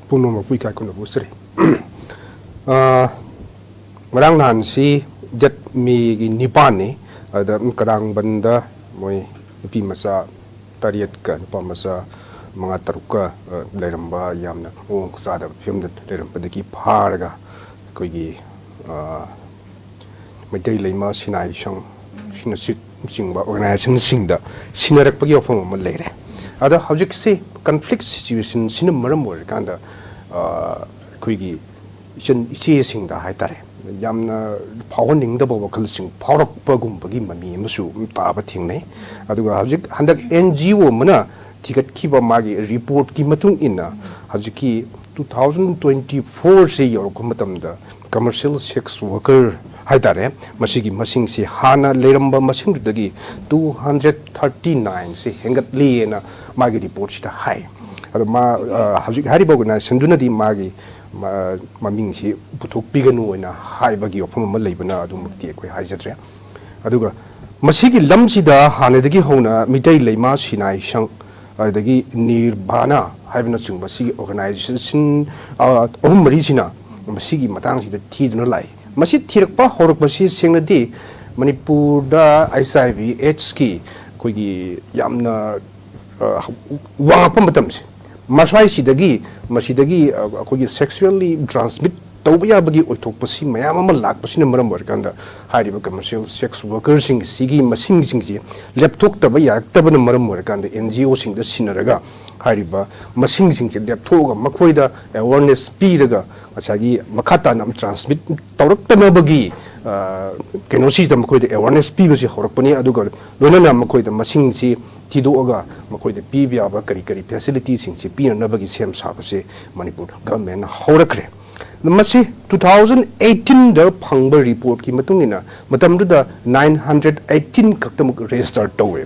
puno mapui kai kuno busri marang nan si jet mi gi nipani ada kadang banda moi nupi masa tariat ka nupa masa mga taruka leiramba yamna ong sada film da leiramba daki pharaga koigi Maitei Leima Sinai Shang Sinasit Singba organization Singda Sinarakpagi of Malay. Other objects say conflict situation Sinamaram or Kanda Quigi Sing the Haitare. Yamna pounding the vocal sing, power of Pagum Pagi Mami Musu, Taba Tingne. Other object Handak NGO Mana Ticket Kiba Magi report Kimatung Inna Hazuki 2024 say or Kumatamda commercial sex worker. Haitare, Masigi Masing Hana Leramba Masing 239 say Hengat Lena Magi reports the high. Haji Haribogana Sanduna di Magi Maming si Putuk Piganu in a high bagi of Malabana Dumaki Hizatra. Aduga Masigi Lamsida Hanedagi Hona Mitei Lema Sinai Shang Dagi Nirvana Havenachung Masi organization Marisina Masigi Matansi the Tidno Lai. Masih tirakpa horok masih sengna di Manipurda HIV/AIDS ki koigi yamna wangapam batam si masai sidagi koigi sexually transmit tawya bagi oitok pasi mayam ama lak pasi na maram warkanda hariba commercial sex workers sing sigi masing sing si laptop taba yak taba na maram warkanda NGO sing da sinaraga hariba masing sing si laptop ga makoida awareness piraga asagi makata nam transmit tawrak tama bagi kenosi da makoida awareness pi basi horakpani aduga lona na makoida masing si tidoga makoida pi biaba kari facilities sing si pina na bagi sem sabase Manipur government horakre Masi 2018 the Pangba report ki matungina matamduda 918 kaktamuk register tawe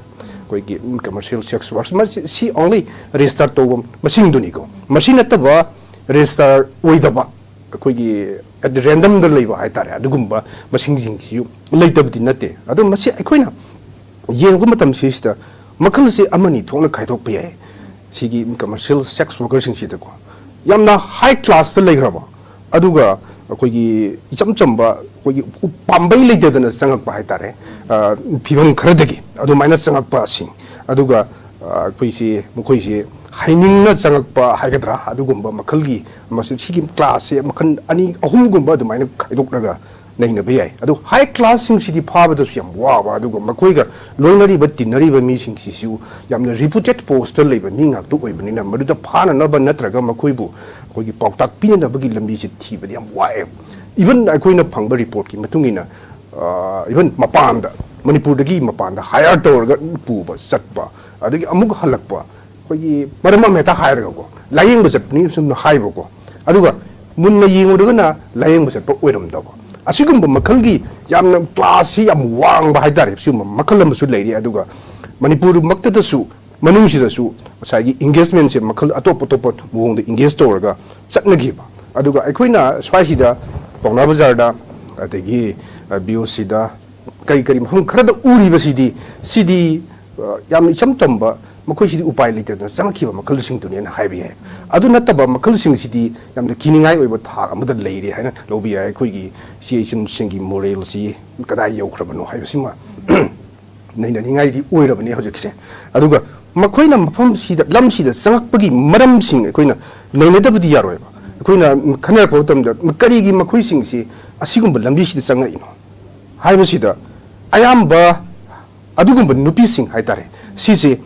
koigi commercial sex works masi si only register taw masing duniko machine ataba register oidaba koigi at random da leiba haitare adugumba masing jingsiu leitabdi nate adu masi aikoina yengu matam sista makal si amani thongna khaithok pe sigi commercial sex workers sing sita ko yamna high class da leigraba aduga koigi ichamchamba koigi pambai leidadana sangakpa haitare phibam kharadagi adu maina sangakpa sing aduga koisi mokoisi hainingna sangakpa haigadra adugumba makalgi masi sigi class se makan ani ahumgumba adu maina khaidokraga naina bayai adu high class sing sidi phaba yam waba aduga makoiga loinari ba tinari ba mi sing sisu yamna reputed poster leiba mi ngak tu oibani na maduda phana na ba natraga makoibu koigi pautak pina bagi lambi si thiba yam wae even akoina phangba report ki matungina even mapanda Manipur dagi mapanda hire torga puba satba adagi amuk halakpa koigi marama meta hire go layeng basat ni sum haibo ko aduga munna yingodaga na layeng basat pa oiram daba asigumba makalgi yamna class yam wang ba haidare sum makalam su leiri aduga Manipur maktadasu manungsidasu asagi engagement se makal atop muhong de engage torga chatnagiba aduga aikoina swaisida Pauna Bazar da adagi BOC da kari mahum kharada uriba sidi yam chamtamba makoi sidi upai lite da sangkiba makal sing tunen haibi adu nataba makal sing sidi yamda kiningai oiba tha amada leiri haina lobi ai koigi situation singi moral si kadai yaukrabano haibasima naina ningai di oirabani hojikse aduga makoina mafam sida lamsida sangakpagi maram sing koina nainadabudi yaroiba koina khana ko tamda karigi makoi sing si asigumba lambi sida sanga ino haibasida ayamba adugumba nupi sing haitare sisi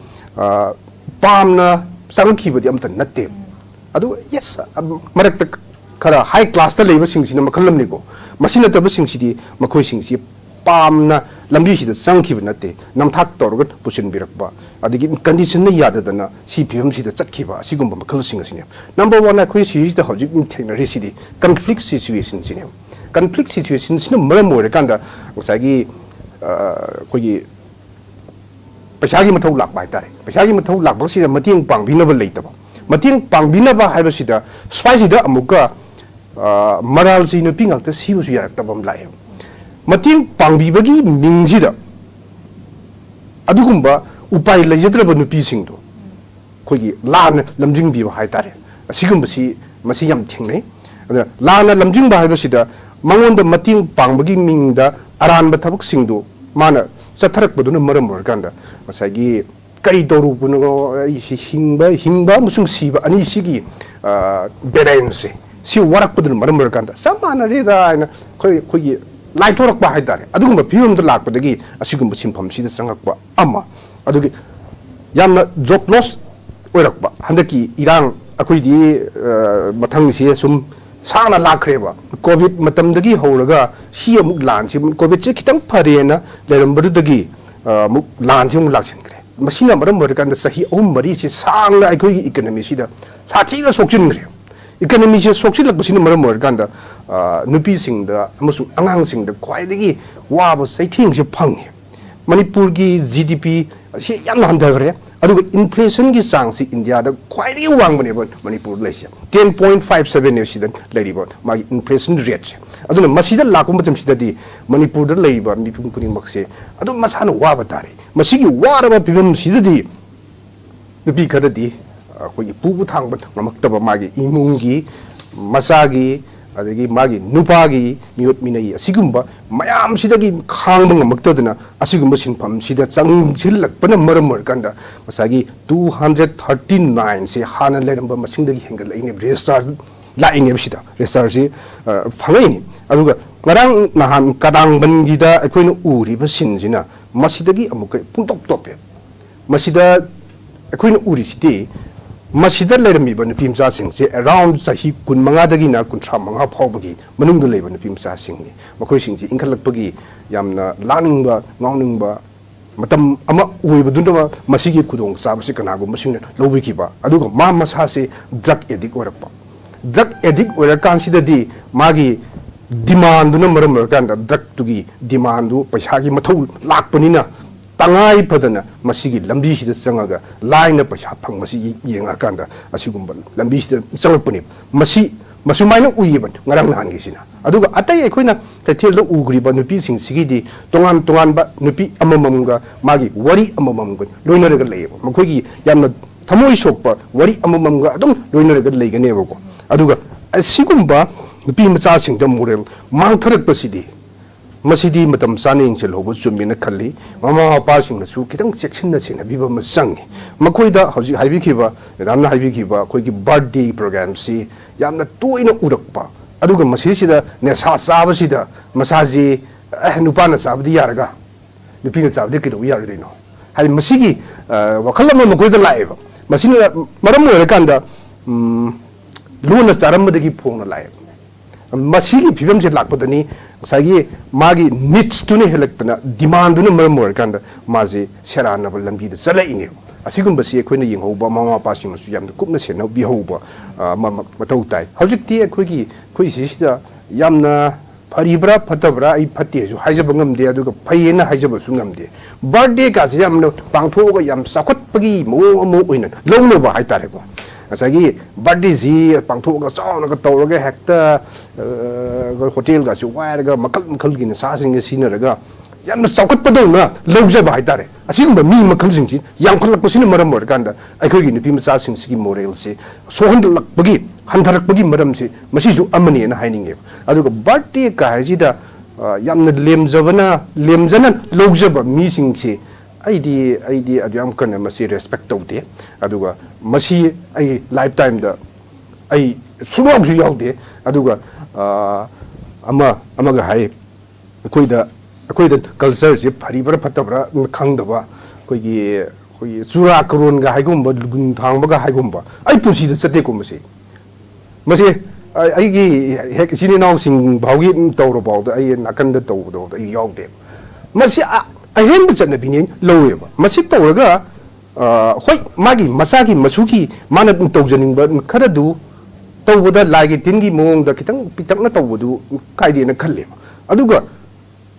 pamna sangakibadi amta natte adu yes marakta kara high class ta leiba sing sina makhalamni ko masina tab sing sidi makoi sing si pamna lambi sida sangkiba natte namthak torga pusin birakba adigi condition na yadadana CPM sida chakkiba sigumba makhal sing asine number 1 akoi si da hojik thengna residi conflict situation sine conflict situation sine maram ore kanda usagi kogi pasagi mathau lakba haitare pasagi mathau lakba sida mating pangbinaba leitaba mating pangbinaba haibasida swaisida amuka maral sino pingakta sibusu yaraktabam lae mating pangbibagi mingsida adugumba upai lejadraba nupi singdo kogi lan lamjing biba haitare asigumba si masi yam thingnei ada lana lamjing ba haibasida mangonda mating pangbagi mingda aranba thabak singdu mana chatharak baduna maram organda masagi kari toru puno isi hingba musung siba ani sigi balance si warak paduna maram organda samana reda ina khoi laitorok ba haidare adugumba phiyum da lakpadagi asigumba simpham sida sangakba ama adugi yamna job loss oirakba handaki irang akoidi mathang si sum sana lakreba covid matamdagi horaga si amuk lan si covid che kitang pharena lerambadagi muk lan si muk laksin kre masina maram barkan da sahi om mari si sangna akoi economy sida sathi na sokjin kre economy si soksil lakbasina maram barkan da nupi singda amusu angang singda khwaidagi waba saithing si phangye manipur gi gdp si yam handagre aduga inflation gi sang si india da khwaidagi wangbane ba manipur lesia 10.57 ne sidan leriba magi inflation rate aduna masida lakum bacham sidadi manipur da leiba mipung puni makse adu masana waba tare masigi waraba pibam sidadi nupi khadadi khoi pubu thangba maktaba magi imungi masagi adagi magi nupagi miot minai asigumba mayam sidagi khangba ngamaktadana asigumba sinpham sida changsilak pana maramar kanda masagi 239 se hana leramba masingdagi hengal laine register laine sida register si phangaini aduga ngarang nahan kadang bangida akoina uri basinjina masidagi amukai puntok tope masida akoina uri sidi masida leramiba nupi mcha singse around sahi kun manga dagi na kun tra manga phawbagi manungda leiba nupi mcha singni makoi singji inkhalakpagi yamna laningba ngawningba matam ama uibadunda masigi khudong sabasi kanago masingna lobikiba aduga ma masase drug addict orakpa drug addict orakansidadi magi demand na maram kanda drug tugi demand du paisa gi mathau lakpanina tangai padana masigi lambi sida changaga line paisa phang masigi yenga kanda asigumba lambi sida changapani masi masumaina uyiban ngarang nan gi sina aduga atai ekhoina kathel da ugriba nupi sing sigidi tongan ba nupi amamamga magi wari amamamga loinaraga leyeba makhogi yamna thamoi sokpa wari amamamga adum loinaraga leiganeba ko aduga asigumba nupi macha sing da moral mangtharak pasidi masidi matam saning chelo chumina khalli mama mapa sing su kitang section na sina biba masangi makoida hauji haibi khiba ramna haibi khiba khoigi birthday program si yamna toina urakpa aduga masisida ne sa saba sida masaji nupa na sabdi yaraga nupi na sabdi kido yarino hai masigi wakhalama makoida laiba masina maram oirakanda luna charamdagi phongna laiba masigi phibam se lakpadani sagi magi needs to ne helakpana demand na maram oirakanda maji serana lambi da chalaine asigumba si ekhoina yenghoba mama pasing su yamna kupna sena bihoba matau tai hojikti ekhoigi khoi sida yamna pharibra phatabra ai phatte ju haijaba ngamde aduga phayena haijaba su ngamde birthday ka se yamna pangthoga yam sakhotpagi mo mo oina longno ba haitare ko asagi birthday ji pangthoga chauna ka tawraga hekta hotel ga su wairaga makal gi na sa sing sinaraga yamna chawkatpadona lojaba haitare asigumba mi makal singji yamkhalakpasina maram organda aikhogi nupi macha singsigi moral se sohandalakpagi handharakpagi maram se masiju amani na haininge aduga birthday ka hajida yamna lemjana lojaba mi singse aidi adyam kana masi respect tawde aduga masi ai lifetime da ai sunok ju yaude aduga amaga hai koida culture se pharibra phatabra khangdaba koigi chura karon ga haigumba gun thangba ga haigumba ai pusi da chate ko mase ai gi hek sini naw sing baugi tawro bawda ai nakanda tawdo ai yaude masi ahem bchana bini loweba masi tawraga hoi magi masagi masuki mana tawjaning ba kharadu tawboda lagi tingi mong da kitang pitakna tawbodu kaide na khalle aduga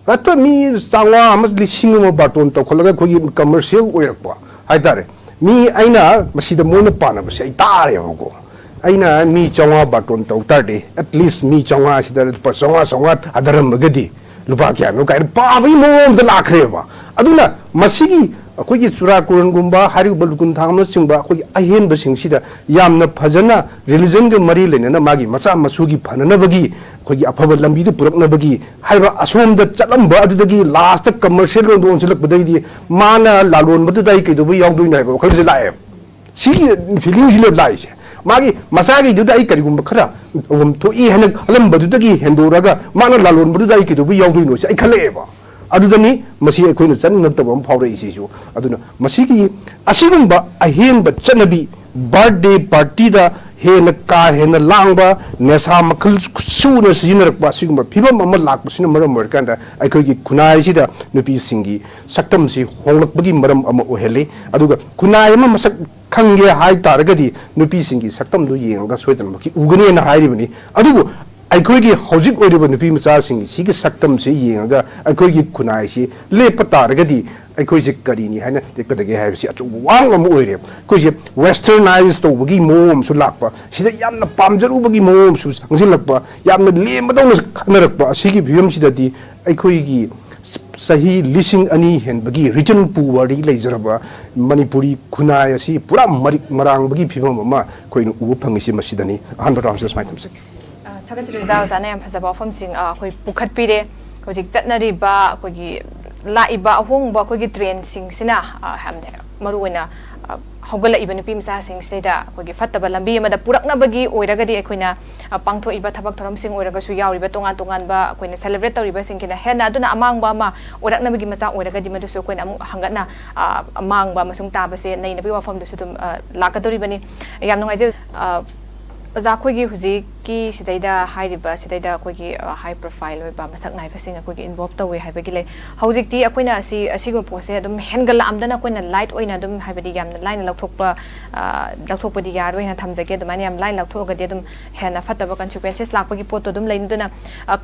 atwa mi sangwa amas lisingmo baton to kholaga khogi commercial oirakpa haidare mi aina masida mona pana base ai tare ko aina mi changwa baton to tarde at least mi changwa sida pa changwa adaram gadi lupa kya no kai pa bi mo da lakreba aduna masigi ꯑꯩꯈꯣꯏꯒꯤ ꯆꯨꯔꯥꯀꯣꯔꯣꯟꯒꯨꯝꯕ ꯍꯥꯏꯔꯤꯕ ꯂꯨꯀꯨꯟ ꯊꯥꯡꯅꯆꯤꯡꯕ ꯑꯩꯈꯣꯏꯒꯤ ꯑꯍꯦꯟꯕꯁꯤꯡꯁꯤꯗ ꯌꯥꯝꯅ ꯐꯖꯅ ꯔꯤꯂꯤꯖꯟꯒ ꯃꯔꯤ ꯂꯩꯅꯅ ꯃꯥꯒꯤ ꯃꯆꯥ ꯃꯁꯨꯒꯤ ꯐꯅꯅꯕꯒꯤ ꯑꯩꯈꯣꯏꯒꯤ ꯑꯐꯕ ꯂꯝꯕꯤꯗ ꯄꯨꯔꯛꯅꯕꯒꯤ ꯍꯥꯏꯕ ꯑꯁꯣꯝꯗ ꯆꯠꯂꯝꯕ ꯑꯗꯨꯗꯒꯤ ꯂꯥꯁꯇ ꯀꯃꯔꯁꯤꯌꯦꯜ ꯂꯣꯟꯗ ꯑꯣꯟꯁꯤꯜꯂꯛꯄꯗꯒꯤꯗꯤ ꯃꯥꯅ ꯂꯥꯂꯣꯟꯕꯗꯨꯗ ꯑꯩ ꯀꯩꯗꯧꯕ ꯌꯥꯎꯗꯣꯏꯅꯣ ꯍꯥꯏꯕ ꯋꯥꯈꯜꯁꯦ ꯂꯥꯛꯑꯦꯕ ꯁꯤꯒꯤ ꯐꯤꯂꯤꯡꯁꯤꯅꯦ ꯂꯥꯛꯏꯁꯦ ꯃꯥꯒꯤ ꯃꯆꯥꯒꯤꯗꯨꯗ ꯑꯩ ꯀꯔꯤꯒꯨꯝꯕ ꯈꯔ ꯊꯣꯛꯏ ꯍꯥꯏꯅ ꯈꯜꯂꯝꯕꯗꯨꯗꯒꯤ ꯍꯦꯟꯗꯣꯔꯒ ꯃꯥꯅ ꯂꯥꯂꯣꯟꯕꯗꯨꯗ ꯑꯩ ꯀꯩꯗꯧꯕ ꯌꯥꯎꯗꯣꯏꯅꯣ ꯑꯩ ꯈꯜꯂꯛꯑꯦꯕ ꯑꯗꯨꯗꯅꯤ ꯃꯁꯤ ꯑꯩꯈꯣꯏꯅ ꯆꯠꯅꯗꯕ ꯑꯃ ꯐꯥꯎꯔꯛꯏꯁꯤꯁꯨ ꯑꯗꯨꯅ ꯃꯁꯤꯒꯤ ꯑꯁꯤꯒꯨꯝꯕ ꯑꯍꯦꯟꯕ ꯆꯠꯅꯕꯤ ꯕꯥꯔꯊꯗꯦ ꯄꯥꯔꯇꯤꯗ ꯍꯦꯟꯅ ꯀꯥ ꯍꯦꯟꯅ ꯂꯥꯡꯕ ꯅꯦꯁꯥ ꯃꯈꯜ ꯁꯨꯅ ꯁꯤꯖꯤꯟꯅꯔꯛꯄ ꯑꯁꯤꯒꯨꯝꯕ ꯐꯤꯕꯝ ꯑꯃ ꯂꯥꯛꯄꯁꯤꯅ ꯃꯔꯝ ꯑꯣꯏꯔꯀꯥꯟꯗ ꯑꯩꯈꯣꯏꯒꯤ ꯈꯨꯟꯅꯥꯏꯁꯤꯗ ꯅꯨꯄꯤꯁꯤꯡꯒꯤ ꯁꯛꯇꯝꯁꯤ ꯍꯣꯡꯂꯛꯄꯒꯤ ꯃꯔꯝ ꯑꯃ ꯑꯣꯏꯍꯜꯂꯤ ꯑꯗꯨꯒ ꯈꯨꯟꯅꯥꯏ ꯑꯃ ꯃꯁꯛ ꯈꯪꯒꯦ ꯍꯥꯏ ꯇꯥꯔꯒꯗꯤ ꯅꯨꯄꯤꯁꯤꯡꯒꯤ ꯁꯛꯇꯝꯗꯨ ꯌꯦꯡꯉꯒ ꯁꯣꯏꯗꯅꯃꯛꯀꯤ ꯎꯒꯅꯤꯅ ꯍꯥꯏꯔꯤꯕꯅꯤ ꯑꯗꯨꯕꯨ ꯑꯩꯈꯣꯏꯒꯤ ꯍꯧꯖꯤꯛ ꯑꯣꯏꯔꯤꯕ ꯅꯨꯄꯤ ꯃꯆꯥꯁꯤꯡ ꯁꯤꯒꯤ ꯁꯛꯇꯝꯁꯤ ꯌꯦꯡꯉꯒ ꯑꯩꯈꯣꯏꯒꯤ ꯈꯨꯟꯅꯥꯏꯁꯤ ꯂꯦꯞꯄ ꯇꯥꯔꯒꯗꯤ ꯑꯩꯈꯣꯏꯁꯦ ꯀꯔꯤꯅꯤ ꯍꯥꯏꯅ ꯂꯦꯞꯀꯗꯒꯦ ꯍꯥꯏꯕꯁꯤ ꯑꯆꯧꯕ ꯋꯥꯡ ꯑꯃ ꯑꯣꯏꯔꯦ ꯑꯩꯈꯣꯏꯁꯦ ꯋꯦꯁꯇꯔꯅꯥꯏꯖ ꯇꯧꯕꯒꯤ ꯃꯑꯣꯡ ꯑꯃꯁꯨ ꯂꯥꯛꯄ ꯁꯤꯗ ꯌꯥꯝꯅ ꯄꯥꯝꯖꯔꯨꯕꯒꯤ ꯃꯑꯣꯡ ꯑꯃꯁꯨ ꯆꯪꯁꯤꯜꯂꯛꯄ ꯌꯥꯝꯅ ꯂꯦꯝꯕꯗꯧꯅ ꯈꯟꯅꯔꯛꯄ ꯑꯁꯤꯒꯤ ꯐꯤꯕꯝꯁꯤꯗꯗꯤ ꯑꯩꯈꯣꯏꯒꯤ ꯆꯍꯤ 2000 ꯍꯦꯟꯕꯒꯤ ꯔꯤꯇꯟ ꯄꯨꯋꯥꯔꯤ ꯂꯩꯖꯔꯕ ꯃꯅꯤꯄꯨꯔꯤ ꯈꯨꯟꯅꯥꯏ ꯑꯁꯤ ꯄꯨꯔꯥ ꯃꯔꯤꯛ ꯃꯔꯥꯡꯕꯒꯤ ꯐꯤꯕꯝ ꯑꯃ ꯑꯩꯈꯣꯏꯅ ꯎꯕ ꯐꯪꯉꯤꯁꯤ ꯃꯁꯤꯗꯅꯤ ꯑꯍꯥꯟꯕ ꯔꯥꯎꯟꯁꯤꯗ ꯁꯨꯃꯥꯏꯅ ꯊꯝꯖꯒꯦ ꯊꯥꯒꯠꯆꯔꯤ ꯑꯣꯖꯥꯅ ꯌꯥꯝ ꯐꯖꯕ ꯋꯥꯐꯝꯁꯤꯡ ꯑꯩꯈꯣꯏ ꯄꯨꯈꯠꯄꯤꯔꯦ ꯍꯧꯖꯤꯛ ꯆꯠꯅꯔꯤꯕ ꯑꯩꯈꯣꯏꯒꯤ ꯂꯥꯛꯏꯕ ꯑꯍꯣꯡꯕ ꯑꯩꯈꯣꯏꯒꯤ ꯇ꯭ꯔꯦꯟꯁꯤꯡꯁꯤꯅ ꯌꯥꯝꯅ ꯃꯔꯨꯑꯣꯏꯅ ꯍꯧꯒꯠꯂꯛꯏꯕ ꯅꯨꯄꯤ ꯃꯆꯥꯁꯤꯡꯁꯤꯗ ꯑꯩꯈꯣꯏꯒꯤ ꯐꯠꯇꯕ ꯂꯝꯕꯤ ꯑꯃꯗ ꯄꯨꯔꯛꯅꯕꯒꯤ ꯑꯣꯏꯔꯒꯗꯤ ꯑꯩꯈꯣꯏꯅ ꯄꯥꯡꯊꯣꯛꯏꯕ ꯊꯕꯛ ꯊꯧꯔꯝꯁꯤꯡ ꯑꯣꯏꯔꯒꯁꯨ ꯌꯥꯎꯔꯤꯕ ꯇꯣꯉꯥꯟ ꯇꯣꯉꯥꯟꯕ ꯑꯩꯈꯣꯏꯅ ꯁꯦꯂꯦꯕ꯭ꯔꯦꯠ ꯇꯧꯔꯤꯕꯁꯤꯡꯁꯤꯅ ꯍꯦꯟꯅ ꯑꯗꯨꯅ ꯑꯃꯥꯡꯕ ꯑꯃ ꯑꯣꯏꯔꯛꯅꯕꯒꯤ ꯃꯆꯥꯛ ꯑꯣꯏꯔꯒꯗꯤ ꯃꯗꯨꯁꯨ ꯑꯩꯈꯣꯏꯅ ꯑꯃꯨꯛ ꯍꯪꯒꯠꯅ ꯑꯃꯥꯡꯕ ꯑꯃꯁꯨꯡ ꯇꯥꯕꯁꯦ ꯅꯩꯅꯕꯒꯤ ꯋꯥꯐꯝꯗꯨꯁꯨ ꯑꯗꯨꯝ ꯂꯥꯛꯀꯗꯧꯔꯤꯕꯅꯤ ꯌꯥꯝ ꯅꯨꯡꯉꯥꯏꯖꯩ ꯑꯣꯖꯥ ꯑꯩꯈꯣꯏꯒꯤ ꯍꯧꯖꯤꯛꯀꯤ ꯁꯤꯗꯩꯗ ꯍꯥꯏꯔꯤꯕ ꯁꯤꯗꯩꯗ ꯑꯩꯈꯣꯏꯒꯤ ꯍꯥꯏ ꯄ꯭ꯔꯣꯐꯥꯏꯜ ꯑꯣꯏꯕ ꯃꯁꯛ ꯅꯥꯏꯕꯁꯤꯡ ꯑꯩꯈꯣꯏꯒꯤ ꯏꯟꯚꯣꯜꯞ ꯇꯧꯋꯦ ꯍꯥꯏꯕꯒꯤ ꯂꯩ ꯍꯧꯖꯤꯛꯇꯤ ꯑꯩꯈꯣꯏꯅ ꯑꯁꯤꯒꯨꯝꯕ ꯄꯣꯠꯁꯦ ꯑꯗꯨꯝ ꯍꯦꯟꯒꯠꯂꯛꯑꯝꯗꯅ ꯑꯩꯈꯣꯏꯅ ꯂꯥꯏꯠ ꯑꯣꯏꯅ ꯑꯗꯨꯝ ꯍꯥꯏꯕꯗꯤ ꯌꯥꯝꯅ ꯂꯥꯏꯅ ꯂꯧꯊꯣꯛꯄꯗꯤ ꯌꯥꯔꯣꯏꯅ ꯊꯝꯖꯒꯦ ꯑꯗꯨꯃꯥꯏꯅ ꯌꯥꯝ ꯂꯥꯏꯅ ꯂꯧꯊꯣꯛꯑꯒꯗꯤ ꯑꯗꯨꯝ ꯍꯦꯟꯅ ꯐꯠꯇꯕ ꯀꯟꯁꯤꯀ꯭ꯋꯦꯟꯁꯦꯁ ꯂꯥꯛꯄꯒꯤ ꯄꯣꯠꯇꯣ ꯑꯗꯨꯝ ꯂꯩꯅꯗꯨꯅ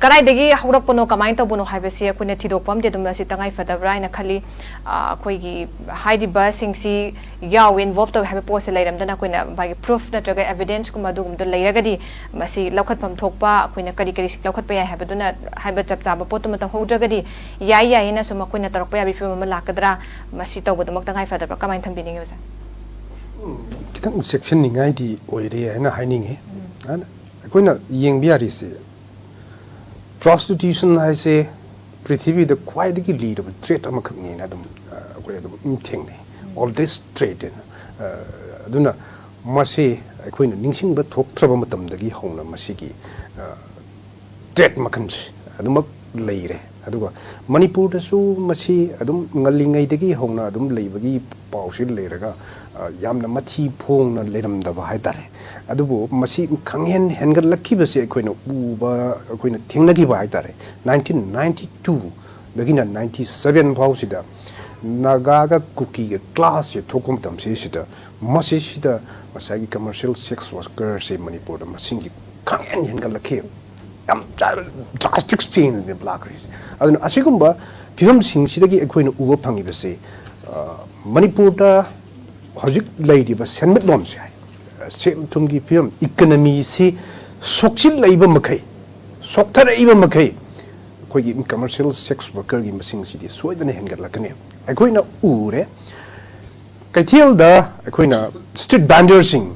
ꯀꯗꯥꯏꯗꯒꯤ ꯍꯧꯔꯛꯄꯅꯣ ꯀꯃꯥꯏꯅ ꯇꯧꯕꯅꯣ ꯍꯥꯏꯕꯁꯤ ꯑꯩꯈꯣꯏꯅ ꯊꯤꯗꯣꯛꯄ ꯑꯃꯗꯤ ꯑꯗꯨꯝ ꯑꯁꯤ ꯇꯉꯥꯏ ꯐꯗꯕ꯭ꯔꯥ ꯍꯥꯏꯅ ꯈꯜꯂꯤ ꯑꯩꯈꯣꯏꯒꯤ ꯍꯥꯏꯔꯤꯕꯁꯤꯡꯁꯤ ꯌꯥꯎꯋꯦ ꯏꯟꯚꯣꯜꯞ ꯇꯧꯋꯦ ꯍꯥꯏꯕ ꯄꯣꯠꯁꯦ ꯂꯩꯔꯝꯗꯅ ꯑꯩꯈꯣꯏꯅ ꯃꯥꯒꯤ ꯄ꯭ꯔꯨꯐ ꯅꯠꯇ꯭ꯔꯒ ꯑꯦꯕꯤꯗꯦꯟꯁꯀꯨꯝꯕ ꯑꯗꯨꯒꯨꯝꯕꯗꯣ ꯂꯩꯔꯒꯗꯤ ꯃꯁꯤ ꯂꯧꯈꯠꯐꯝ ꯊꯣꯛꯄ ꯑꯩꯈꯣꯏꯅ ꯀꯔꯤ ꯂꯧꯈꯠꯄ ꯌꯥꯏ ꯍꯥꯏꯕꯗꯨꯅ ꯍꯥꯏꯕ ꯆꯞ ꯆꯥꯕ ꯄꯣꯠꯇꯨꯃ ꯇꯧꯍꯧꯗ꯭ꯔꯒꯗꯤ ꯌꯥꯏꯅ ꯁꯨꯝ ꯑꯩꯈꯣꯏꯅ ꯇꯧꯔꯛꯄ ꯌꯥꯕꯒꯤ ꯐꯤꯕꯝ ꯑꯃ ꯂꯥꯛꯀꯗ꯭ꯔꯥ ꯃꯁꯤ ꯇꯧꯕꯗꯃꯛ ꯇꯉꯥꯏ ꯐꯗꯕ꯭ꯔꯥ ꯀꯃꯥꯏꯅ ꯊꯝꯕꯤꯅꯤꯡꯉꯤ ꯑꯣꯖꯥ ꯈꯤꯇꯪ ꯆꯦꯛꯁꯤꯟꯅꯤꯡꯉꯥꯏꯗꯤ ꯑꯣꯏꯔꯦ ꯍꯥꯏꯅ ꯍꯥꯏꯅꯤꯡꯉꯤ ꯑꯩꯈꯣꯏꯅ ꯌꯦꯡꯕ ꯌꯥꯔꯤꯁꯦ ꯄ꯭ꯔꯣꯁꯇꯤꯇ꯭ꯌꯨꯁꯟ ꯍꯥꯏꯁꯦ ꯄ꯭ꯔꯤꯊꯤꯕꯤꯗ ꯈ꯭ꯋꯥꯏꯗꯒꯤ ꯂꯤꯔꯕ ꯊ꯭ꯔꯦꯠ ꯑꯃꯈꯛꯅꯦꯅ ꯑꯗꯨꯝ ꯑꯩꯈꯣꯏ ꯑꯗꯨꯝ ꯊꯦꯡꯅꯩ ꯑꯣꯜꯗꯦꯁ ꯊ꯭ꯔꯦꯠ ꯑꯗꯨꯅ ꯃꯁꯤ ꯑꯩꯈꯣꯏꯅ ꯅꯤꯡꯁꯤꯡꯕ ꯊꯣꯛꯇ꯭ꯔꯕ ꯃꯇꯝꯗꯒꯤ ꯍꯧꯅ ꯃꯁꯤꯒꯤ ꯊ꯭ꯔꯦꯠ ꯃꯈꯜꯁꯤ ꯑꯗꯨꯃꯛ ꯂꯩꯔꯦ ꯑꯗꯨꯒ ꯃꯅꯤꯄꯨꯔꯗꯁꯨ ꯃꯁꯤ ꯑꯗꯨꯝ ꯉꯜꯂꯤꯉꯩꯗꯒꯤ ꯍꯧꯅ ꯑꯗꯨꯝ ꯂꯩꯕꯒꯤ ꯄꯥꯎꯁꯤ ꯂꯩꯔꯒ ꯌꯥꯝꯅ ꯃꯊꯤ ꯐꯣꯡꯅ ꯂꯩꯔꯝꯗꯕ ꯍꯥꯏꯇꯥꯔꯦ ꯑꯗꯨꯕꯨ ꯃꯁꯤ ꯍꯦꯟꯒꯠꯂꯛꯈꯤꯕꯁꯦ ꯑꯩꯈꯣꯏꯅ ꯎꯕ ꯑꯩꯈꯣꯏꯅ ꯊꯦꯡꯅꯈꯤꯕ ꯍꯥꯏꯇꯥꯔꯦ 1992ꯗꯒꯤꯅ 97 ꯐꯥꯎꯁꯤꯗ ꯅꯥꯒꯥꯒ ꯀꯨꯀꯤꯒ ꯀ꯭ꯂꯥꯁꯁꯦ ꯊꯣꯛꯄ ꯃꯇꯝꯁꯤꯗ ꯃꯁꯤꯁꯤꯗ ꯉꯁꯥꯏꯒꯤ ꯀꯃꯔꯁꯤꯌꯦꯜ ꯁꯦꯛꯁ ꯋꯥꯔꯀꯔꯁꯦ ꯃꯅꯤꯄꯨꯔꯗ ꯃꯁꯤꯡꯁꯤ ꯍꯦꯟꯒꯠꯂꯛꯈꯤ ꯌꯥꯝ ꯗ꯭ꯔꯥꯁꯇꯤꯛ ꯆꯦꯟꯖꯅꯦꯕ ꯂꯥꯛꯈ꯭ꯔꯤꯁꯦ ꯑꯗꯨꯅ ꯑꯁꯤꯒꯨꯝꯕ ꯐꯤꯕꯝꯁꯤꯡꯁꯤꯗꯒꯤ ꯑꯩꯈꯣꯏꯅ ꯎꯕ ꯐꯪꯉꯤꯕꯁꯦ ꯃꯅꯤꯄꯨꯔꯗ ꯍꯧꯖꯤꯛ ꯂꯩꯔꯤꯕ ꯁꯦꯟꯃꯤꯠꯂꯣꯟꯁꯦ ꯁꯦꯜ ꯊꯨꯝꯒꯤ ꯐꯤꯕꯝ ꯏꯀꯅꯃꯤꯁꯤ ꯁꯣꯛꯆꯤꯜꯂꯛꯏꯕ ꯃꯈꯩ ꯁꯣꯛꯊꯔꯛꯏꯕ ꯃꯈꯩ ꯑꯩꯈꯣꯏꯒꯤ ꯀꯃꯔꯁꯤꯌꯦꯜ ꯁꯦꯛꯁ ꯋꯥꯔꯀꯔꯒꯤ ꯃꯁꯤꯡꯁꯤꯗꯤ ꯁꯣꯏꯗꯅ ꯍꯦꯟꯒꯠꯂꯛꯀꯅꯤ ꯑꯩꯈꯣꯏꯅ ꯎꯔꯦ ꯀꯩꯊꯦꯜꯗ ꯑꯩꯈꯣꯏꯅ ꯁ꯭ꯇ꯭ꯔꯤꯠ ꯕꯦꯟꯗꯔꯁꯤꯡ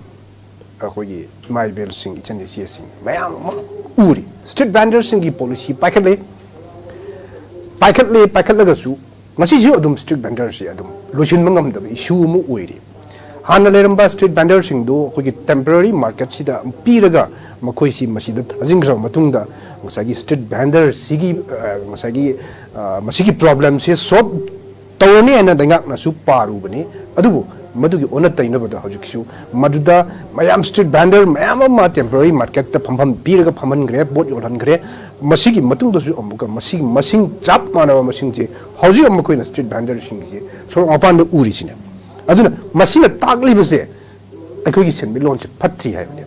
ꯑꯩꯈꯣꯏꯒꯤ ꯏꯃꯥ ꯏꯕꯦꯜꯁꯤꯡ ꯏꯆꯟ ꯏꯆꯦꯁꯤꯡ ꯃꯌꯥꯝ ꯑꯃ ꯎꯔꯤ ꯁ꯭ꯇ꯭ꯔꯤꯠ ꯕꯦꯟꯗꯔꯁꯤꯡꯒꯤ ꯄꯣꯂꯤꯁꯤ ꯄꯥꯏꯈꯠꯂꯒꯁꯨ ꯉꯁꯤꯁꯨ ꯑꯗꯨꯝ ꯁ꯭ꯇ꯭ꯔꯤꯠ ꯕꯦꯟꯗꯔꯁꯤ ꯑꯗꯨꯝ ꯂꯣꯏꯁꯤꯟꯕ ꯉꯝꯗꯕ ꯏꯁꯨ ꯑꯃ ꯑꯣꯏꯔꯤ ꯍꯥꯟꯅ ꯂꯩꯔꯝꯕ ꯁ꯭ꯇ꯭ꯔꯤꯠ ꯕꯦꯟꯗꯔꯁꯤꯡꯗꯨ ꯑꯩꯈꯣꯏꯒꯤ ꯇꯦꯝꯄꯔꯔꯤ ꯃꯥꯔꯀꯦꯠꯁꯤꯗ ꯄꯤꯔꯒ ꯃꯈꯣꯏꯁꯤ ꯃꯁꯤꯗ ꯊꯥꯖꯤꯟꯈ꯭ꯔꯕ ꯃꯇꯨꯡꯗ ꯉꯁꯥꯏꯒꯤ ꯁ꯭ꯇ꯭ꯔꯤꯠ ꯕꯦꯟꯗꯔꯁꯤꯒꯤ ꯃꯁꯤꯒꯤ ꯄ꯭ꯔꯣꯕ꯭ꯂꯦꯝꯁꯦ ꯁꯣꯜꯕ ꯇꯧꯔꯅꯤ ꯍꯥꯏꯅ ꯂꯩꯉꯥꯛꯅꯁꯨ ꯄꯥꯔꯨꯕꯅꯤ ꯑꯗꯨꯕꯨ ꯃꯗꯨꯒꯤ ꯑꯣꯟꯅ ꯇꯩꯅꯕꯗ ꯍꯧꯖꯤꯛꯁꯨ ꯃꯗꯨꯗ ꯃꯌꯥꯝ ꯁ꯭ꯇ꯭ꯔꯤꯠ ꯕꯦꯟꯗꯔ ꯃꯌꯥꯝ ꯑꯃ ꯇꯦꯝꯄꯔꯔꯤ ꯃꯥꯔꯀꯦꯠꯇ ꯐꯝꯐꯝ ꯄꯤꯔꯒ ꯐꯝꯍꯟꯈ꯭ꯔꯦ ꯄꯣꯠ ꯌꯣꯜꯍꯟꯈ꯭ꯔꯦ ꯃꯁꯤꯒꯤ ꯃꯇꯨꯡꯗꯁꯨ ꯑꯃꯨꯛꯀ ꯃꯁꯤꯒꯤ ꯃꯁꯤꯡ ꯆꯞ ꯃꯥꯟꯅꯕ ꯃꯁꯤꯡꯁꯦ ꯍꯧꯖꯤꯛ ꯑꯃꯨꯛ ꯑꯩꯈꯣꯏꯅ ꯁ꯭ꯇ꯭ꯔꯤꯠ ꯕꯦꯟꯗꯔꯁꯤꯡꯁꯦ ꯁꯣꯔꯣꯛ ꯃꯄꯥꯟꯗ ꯎꯔꯤꯁꯤꯅꯦ ꯑꯗꯨꯅ ꯃꯁꯤꯅ ꯇꯥꯛꯂꯤꯕꯁꯦ ꯑꯩꯈꯣꯏꯒꯤ ꯁꯦꯟꯃꯤꯠꯂꯣꯟꯁꯦ ꯐꯠꯇ꯭ꯔꯤ ꯍꯥꯏꯕꯅꯦ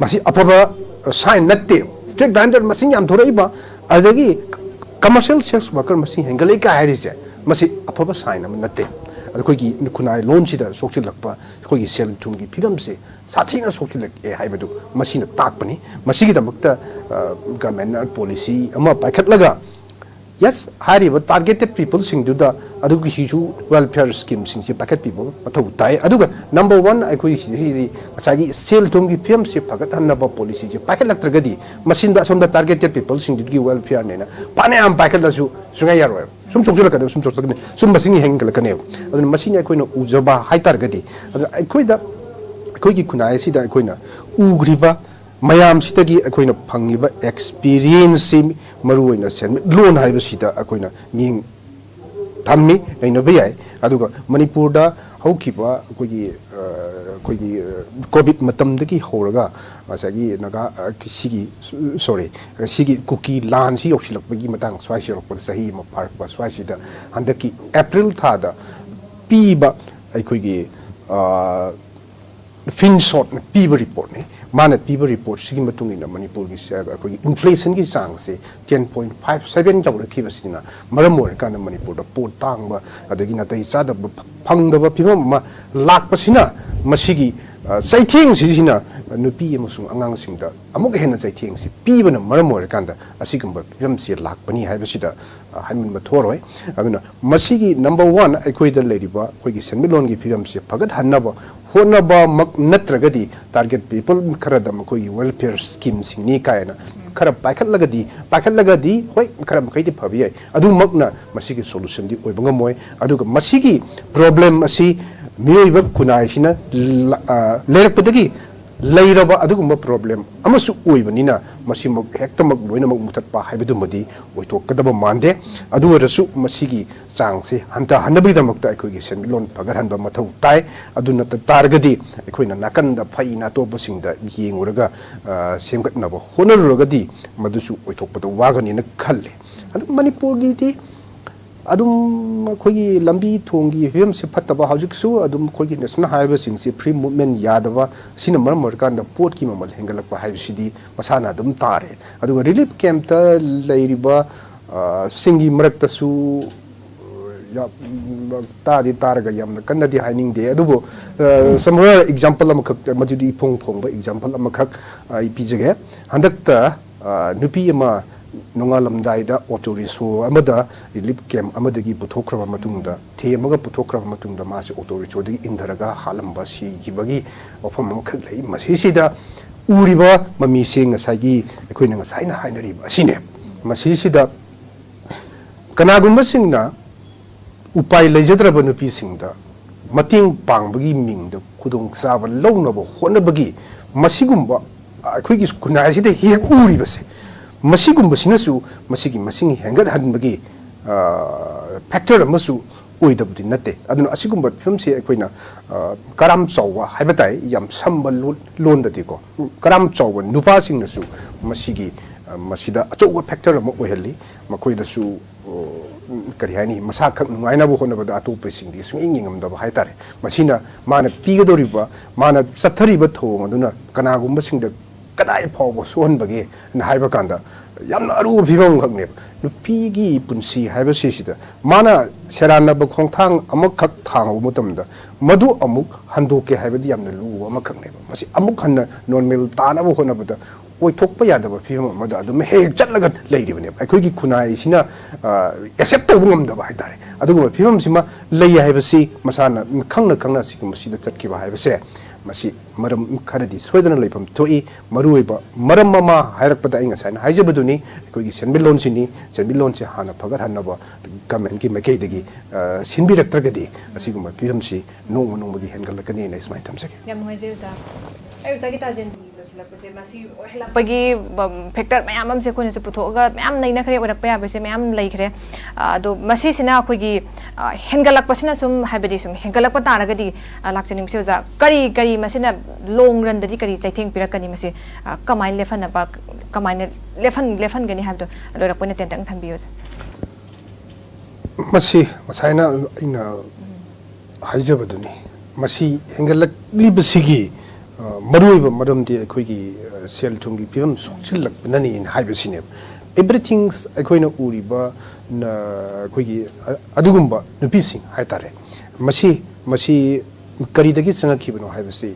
ꯃꯁꯤ ꯑꯐꯕ ꯁꯥꯏꯟ ꯅꯠꯇꯦ ꯁ꯭ꯇ꯭ꯔꯤꯠ ꯕꯦꯟꯗꯔ ꯃꯁꯤꯡ ꯌꯥꯝ ꯊꯣꯔꯛꯏꯕ ꯑꯗꯒꯤ ꯀꯃꯔꯁꯤꯌꯦꯜ ꯁꯦꯛꯁ ꯋꯥꯔꯀꯔ ꯃꯁꯤꯡ ꯍꯦꯟꯒꯠꯂꯛꯏ ꯍꯥꯏꯔꯤꯁꯦ ꯃꯁꯤ ꯑꯐꯕ ꯁꯥꯏꯟ ꯑꯃ ꯅꯠꯇꯦ ꯑꯩꯈꯣꯏꯒꯤ ꯈꯨꯟꯅꯥꯏ ꯂꯣꯟꯁꯤꯗ ꯁꯣꯛꯆꯤꯜꯂꯛꯄ ꯑꯩꯈꯣꯏꯒꯤ ꯁꯦꯜ ꯊꯨꯝꯒꯤ ꯐꯤꯕꯝꯁꯦ ꯁꯥꯊꯤꯅ ꯁꯣꯛꯆꯤꯜꯂꯛꯑꯦ ꯍꯥꯏꯕꯗꯨ ꯃꯁꯤꯅ ꯇꯥꯛꯄꯅꯤ ꯃꯁꯤꯒꯤꯗꯃꯛꯇ ꯒꯚꯔꯟꯃꯦꯟꯠꯅ ꯄꯣꯂꯤꯁꯤ ꯑꯃ ꯄꯥꯏꯈꯠꯂꯒ yes hariba targeted people singduda adugi sisu welfare scheme singsi packet people mathau tai aduga number 1 aikoi si asagi sel tumgi pm se pagat hanaba policy je packet laktragadi masinda sonda targeted people singdugi welfare nena pane am packet la su sunga yaro sum sojula kada sum sojula sum masingi hengala kane aduna masini aikoi na ujaba haitargadi aduna aikoi da aikoi gi kunai si da aikoi na ugriba mayam sitagi akoina phangiba experience maruina sen loan haiba sita akoina ning thammi naina bayai aduga manipur da haukiba akogi covid matam dagi horaga asagi naga sigi sorry sigi cookie lan si yosilakbagi matang swasi rokpa sahi ma parkba swasi da handaki april tha da piba akogi fin short na piba report ne mana piba report sigi matungi na manipur gi akogi inflation gi chang se 10.57 jawra thiba sina maram or kana manipur da pot tangba adagi na tai chada phangdaba phimam ma lakpa sina masigi saitheng sina nupi amasung angang singda amuk hena saitheng si piba na maram or kanda asigamba phim si lakpani haiba sida haimin ma thoroi aduna masigi number 1 aikoi da leriba khoigi senmilon gi phim si phagat hannaba honaba mak natragadi target people kharada makoi welfare scheme singni kaina khara paikhatlagadi hoi khara makaidi phabi ai adu makna masigi solution di oibanga moi aduga masigi problem asi miyoiba kunai sina lerakpadagi leiraba adugumba problem amasu oibanina masimak hektamak loinamak mutatpa haibadumadi oitokadaba mande aduwarasu masigi changse hanta hanabidamukta aikogi senmilon pagarhanba mathau tai aduna targadi aikoina nakanda phaina topasingda yenguraga semgatnaba honaruragadi madusu oitokpada wagani na khalle adu manipurgi di adum khogi lambi thongi hem se phattaba hajiksu adum khogi national highway singsi free movement yadaba sina marmar kanda port ki mamal hengalakpa haibsidi masana adum tare aduga relief camp ta leiriba singi marakta su ya tadi taraga yamna kannadi haining de adubo samra example amakak majudi phongba example amakak ipijage handakta nupi ama nongalamdaida auto riso amada relief camp amadagi puthokraba matungda themaga puthokraba matungda mase auto riso dagi indaraga halamba si gibagi ofam amkhak lei masisida uriba mami sing asagi ekoina ngasaina hainariba asine masisida kanagumba singna upai lejadraba nupi singda mating pangbagi mingda khudong saba lawnaba honabagi masigumba akhoi kunai sida hek uribase masigumba sinasu masigi masing hengat hanbagi factor amasu oidabudi nate aduna asigumba phimsi akoina karam chawwa haibatai yam samba londadi ko karam chawwa nupa singnasu masigi masida achawwa factor ama oihali makoidasu kari hani masa khak nuaina bu honabada atope singdi sunging ngamdaba haitare masina mana pigadoriba mana chathariba thong aduna kanagumba singda kadai phawbo sonbagi na haiba kanda yamna aru phibam khakne nupigi punsi haiba sisida mana seranaba khongthang amakhak thang mutamda madu amuk handoke haibadi yamna lu amakhakne masi amuk hanna normal tanaba honabada oithokpa yadaba phibam amada adum hek chatlaga leiribane aikogi khunai sina accept tawbu ngamdaba haitare aduguma phibam sima lei haibasi masana khangna sigum sida chatkiba haibase masi maram kharadi soidana leipam toi maruiba maram mama hairakpada inga saina haijabaduni koigi senbilon sini senbilon se hana phagar hanaba comment ki makai degi sinbiraktragadi asiguma piramsi nongmagi hengalakani na ismai tamsake yam hoijuza ai usagi tajen lapase masi helapagi factor mayam am se kone se puthoga mayam naina khare orakpa ya bese mayam lei khare do masi sina khoigi hengalak pasina sum habedi sum hengalak pa taragadi lakchani mseja kari masina long run dadi kari chaitheng pirakani masi kamai lefan ba kamai lefan gani habdo lorakpa ne tentang thambiyo masi masaina ina haijabaduni masi hengalak libasigi maruiba maramdi aikoigi sel thungi pim sokchilak nani in haibasine everything aikoina uriba na aikoigi adugumba nupising haitare masi karidagi changakibano haibasi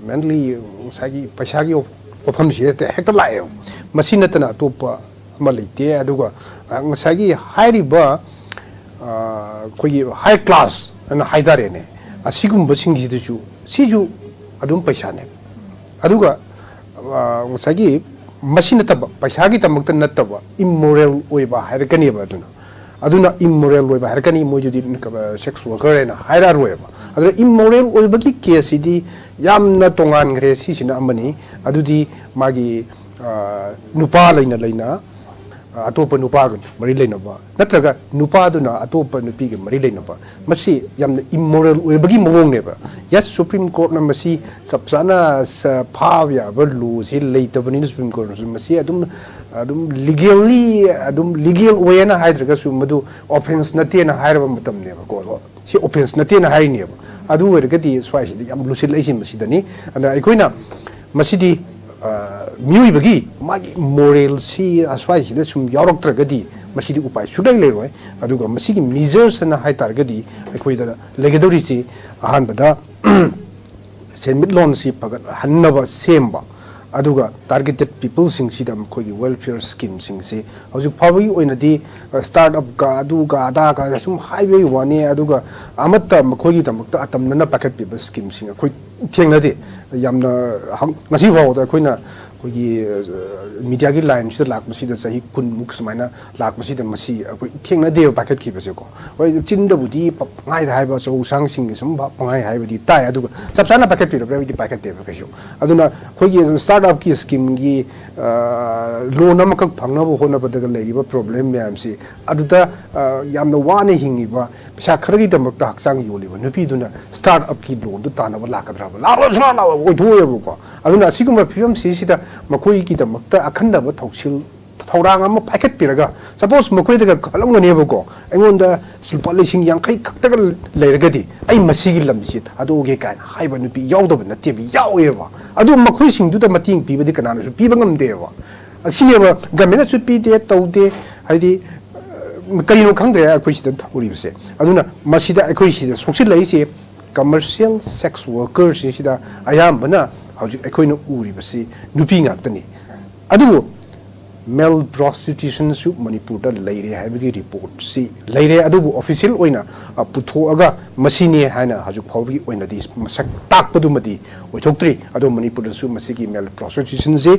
mainly sagi paisagi ofam si hekta lae masi natana topa ꯑꯃ ꯂꯩꯇꯦ ꯑꯗꯨꯒ ꯉꯁꯥꯏꯒꯤ ꯍꯥꯏꯔꯤꯕ ꯑꯩꯈꯣꯏꯒꯤ ꯍꯥꯏ class ꯑꯅ ꯍꯥꯏꯇꯥꯔꯦꯅꯦ ꯑꯁꯤꯒꯨꯝꯕꯁꯤꯡꯁꯤꯗꯁꯨ ꯁꯤꯁꯨ ꯑꯗꯨꯝ ꯄꯩꯁꯥꯅꯦ ꯑꯗꯨꯒ ꯉꯁꯥꯏꯒꯤ ꯃꯁꯤ ꯅꯠꯇꯕ ꯄꯩꯁꯥꯒꯤꯗꯃꯛꯇ ꯅꯠꯇꯕ ꯏꯝꯃꯣꯔꯦꯜ ꯑꯣꯏꯕ ꯍꯥꯏꯔꯛꯀꯅꯦꯕ ꯑꯗꯨꯅ ꯏꯝꯃꯣꯔꯦꯜ ꯑꯣꯏꯕ ꯍꯥꯏꯔꯛꯀꯅꯤ ꯃꯣꯏꯗꯨꯗꯤ ꯁꯦꯛꯁ ꯋꯥꯔꯀꯔ ꯍꯥꯏꯅ ꯍꯥꯏꯔꯛꯑꯔꯣꯏꯕ ꯑꯗꯨꯅ ꯏꯝꯃꯣꯔꯦꯜ ꯑꯣꯏꯕꯒꯤ ꯀꯦꯁꯁꯤꯗꯤ ꯌꯥꯝꯅ ꯇꯣꯉꯥꯟꯈ꯭ꯔꯦ ꯁꯤꯁꯤꯅ ꯑꯃꯅꯤ ꯑꯗꯨꯗꯤ ꯃꯥꯒꯤ नुपा लेना लेना अतोप नुपाग मरी लेनबा नत्रगा नुपादुना अतोप नुपीगे मरी लेनबा मसी यामना इमोरल ओइबगी मवोंगनेबा यस सुप्रीम कोर्ट ना मसी सबसाना फाव्या बर लू से लेतबनी सुप्रीम कोर्ट ना मसी अदुम लीगल ओयना हाइद्रगा सु मदु ऑफेंस नते ना हाइरबा मतमनेबा को सी ऑफेंस नते ना हाइनेबा अदु ओइरगदी स्वाइसिदि याम लुसिल लेसि मसीदनी अना अखोइना मसीदि मियोइबगी मागी मोरल सी अस्वाइसिदा सुम यावरक्त्रगदी मसीदी उपाय सुदै लेरोय अदुगा मसीगी मेजर्स ना हाइतारगदी अखोइदा लेगदौरिसी अहानबदा सेमिटलोन सी पगत हन्नबा सेमबा अदुगा टारगेटेड पीपल सिंग सिदा मखोगी वेलफेयर स्कीम सिंग से हजु फाबगी ओइनदी स्टार्टअप का अदुगा आदा का सुम हाइवे वाने अदुगा अमत्ता मखोगी तमक्ता अतमना पैकेट पीपल स्कीम सिंग अखोइ थेंगनदे यामना ngasi फावदा अखोइना कोई मीडिया की लाइन से लाख मसीद सही कुन मुख समाना लाख मसीद मसी कोई थेंगना देव पैकेट की बसे को ओइ चिंदबुदी पंगाइ हाइबा सौ सांग सिंग सम पंगाइ हाइबदी ताय अदुगा सबसाना पैकेट पिरब रेबदी पैकेट देव कइसु अदुना खोगी स्टार्टअप की स्कीम की लोन अमक फंगनबो होनबदगा लेगिबा प्रॉब्लम मैमसी अदुदा यामना वाने हिंगिबा पैसा खरगी दमकता हक्सांग योलिबा नुपीदुना स्टार्टअप की लोन दु तानबा लाकद्राबा लाबसना लावा ओइथोयबको अदुना सिगुम फिल्म सिसिदा मखोई की दमकता अखंडबा थौसिल थौरांग अमा पैकेट पिरगा सपोज मखोइदगा खलंगनेबको एंगोंदा सिल्पलिसिंग यांखै खक्तगा लेरगदी आई मसीगी लमसी थादोगे कान हाइबा नुपी यावदबा नतेबि यावेबा अदु मखोइ सिंगदुदा मतिंग पीबदि कनानसु पीबा ngamdewa असिनेबा गमेना सु पीदे तौदे हाइदि करिनो खंगदे अखोइ सिदा थौरिबसे अदुना मसीदा अखोइ सिदा सोक्सिल लैसे कमर्शियल सेक्स वर्कर सिदा अयामबना हौजिक अखोइना उरिबसी नुपी ngaktani adu मेल प्रोस्टिट्यूशन सु मणिपुर दा लेरे हाइबगी रिपोर्ट सी लेरे अदुबु ऑफिशियल ओइना पुथोअगा मसीने हाइना हजु फावगी ओइना दि मसक ताकपदुमदि ओइथोक्त्रि अदु मणिपुर सु मसीगी मेल प्रोस्टिट्यूशन से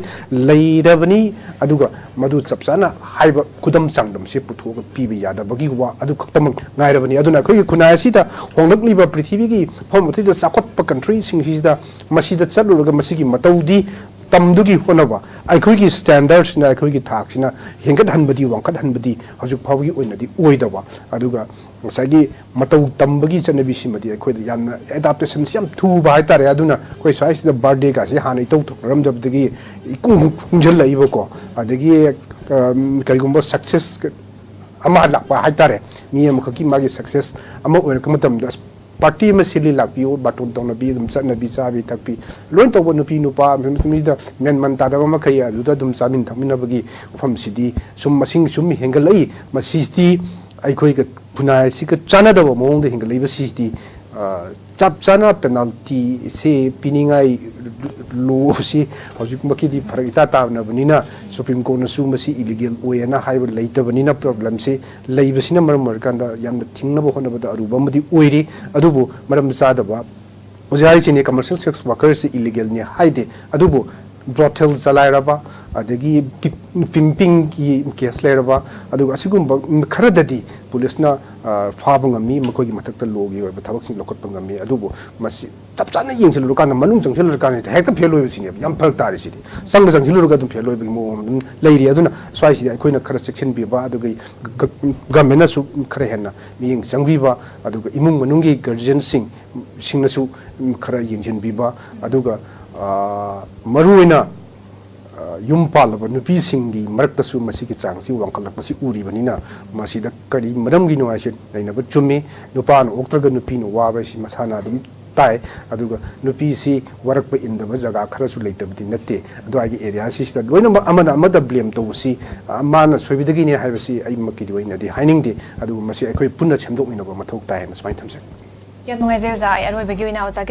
लेरबनी अदुगा मदु चपसाना हाइबा खुदम चांगदम से पुथोअगा पीबि यादबगी वा अदु खक्तम गाइरबनी अदुना खै खुनासिदा होंगलक्लिबा पृथ्वीगी फमथिदा साखोत्पा कंट्री सिंगसिदा मसीदा चलुरगा मसीगी मतौदी तमदुगी होनबा अखोइगी स्टैंडर्ड्स ना अखोइगी थाक्सिना हेंगत हनबदी वांकत हनबदी हजुक फावगी ओइनदी ओइदबा अदुगा ngसाइगी मतौ तमबगी चनबिसिमदी अखोइदा यामना एडाप्टेशन सियम थुबा हाइतारे अदुना कोइ साइसदा बर्थडे का से हानै तौ रमदबदगी कुंजल लइबको अदगी करिगुम्बो सक्सेस अमा लापा हाइतारे मी अमखकी मागी सक्सेस अमा ओइरकमतमदा पार्टी में सिली लापियो बाटोन तौन बी दुम चनबी चाबी तकपी लोन तौब नुपी नुपा मिदा मेन मन तादब मखै अदुदा दुम चामिन थमिनबगी उफम सिदी सुम मसिंग सुम हेंगलई मसिस्ती अखोइ क खुनाय सिक चानदब मोंग दे हेंगलई बसिस्ती चप चाना पेनल्टी से पिनिंगाई लो से हजिक मकिदी फरक इता ताबनबनिना सुप्रीम कोर्ट नसु मसी इलीगल ओयना हाइब लेतबनिना प्रॉब्लम से लेबसिना मरम मरकांदा यामना थिंगनबो होनबदा अरुबमदी ओइरी अदुबो मरम चादबा ओजाइ सिने कमर्शियल सेक्स वर्कर से इलीगल ने हाइदे अदुबो ब्रोथल चलाइरबा अदगी पिंपिंग की केस लेरबा अदुगा असिगुम खरददी पुलिसना फाबंगमी मखोगी मथक्ता लोगी ओइबा थबकसिं लोखतपंगमी अदुबो मसी चपचाना येंगसिलुरकान मनुंग जंगसिलुरकान हेक्ता फेल ओइबसिने याम फरक तारिसिदि संग जंगसिलुरगा दुम फेल ओइबगी मोम लेरि अदुना स्वाइसिदि अखोइना खरा सेक्शन बिबा अदुगै गवर्नमेंट सु खरा हेना मियेंग संगबिबा अदुगा इमुंग मनुंगी गार्जियन सिंगनसु खरा येंजन बिबा अदुगा मरुइना युम पालब नुपीसिंगी मरक्तसु मसीगी चांगसी वांखलकपसी उरिबनिना मसीदा करी मरमगी नुआइसे नैनब चुम्मे नुपान ओक्त्रगा नुपीनो वाबासी मसाना दुम ताय अदुगा नुपीसी वरकप इंदब जगा खरसु लेतबदि नते अदुआगी एरिया सिस्ता लोइनम अमना अमदा ब्लेम तौसी माना सोइबिदगिने हाइबसी आई मकिदि ओइनदि हाइनिंगदि अदुगा मसी अखोइ पुन्ना सेमदोकमिनब मथौ ताय मसमाइ थमसे या नुआइजे जा अरोइबगी ओइना ओजा